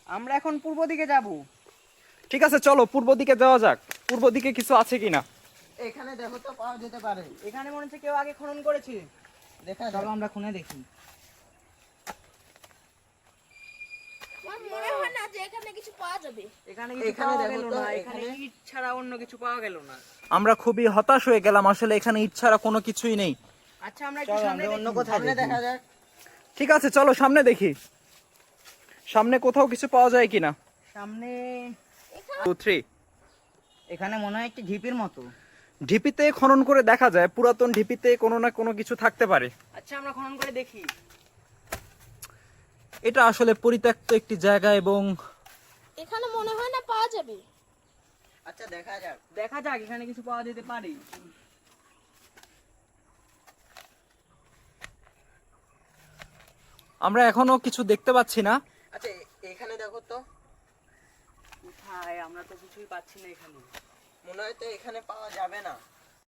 আমরা এখন পূর্ব দিকে যাব। ঠিক আছে, চলো পূর্ব দিকে যাওয়া যাক। পূর্ব দিকে কিছু আছে কিনা। এখানে দেখো তো, পাওয়া যেতে পারে। এখানে মনে হচ্ছে কেউ আগে খনন করেছে। দেখা, চলো আমরা খুনে দেখি। আমার মনে হয় না যে এখানে কিছু পাওয়া যাবে। এখানে কিছু পাওয়া গেল না, এখানে ইট ছাড়া অন্য কিছু পাওয়া গেল না। আমরা খুবই হতাশ হয়ে গেলাম, আসলে এখানে ইট ছাড়া কোনো কিছুই নেই। আচ্ছা আমরা একটু সামনে অন্য কোথাও দেখা যাক। ঠিক আছে, চলো সামনে দেখি, সামনে কোথাও কিছু পাওয়া যায় কিনা। সামনে 2 3 এখানে মনে হয় একটি ঢিপির মতো। ঢিপিতে খনন করে দেখা যায়, পুরাতন ঢিপিতে কোনো না কোনো কিছু থাকতে পারে। আচ্ছা আমরা খনন করে দেখি। এটা আসলে পরিত্যক্ত একটি জায়গা এবং এখানে মনে হয় না পাওয়া যাবে। আচ্ছা দেখা যাক এখানে কিছু পাওয়া যেতে পারে। আমরা এখনো কিছু দেখতে পাচ্ছি না। আচ্ছা এখানে দেখো তো, কোথায়? আমরা তো কিছুই পাচ্ছি না এখানে। মনে হয় তো এখানে পাওয়া যাবে না।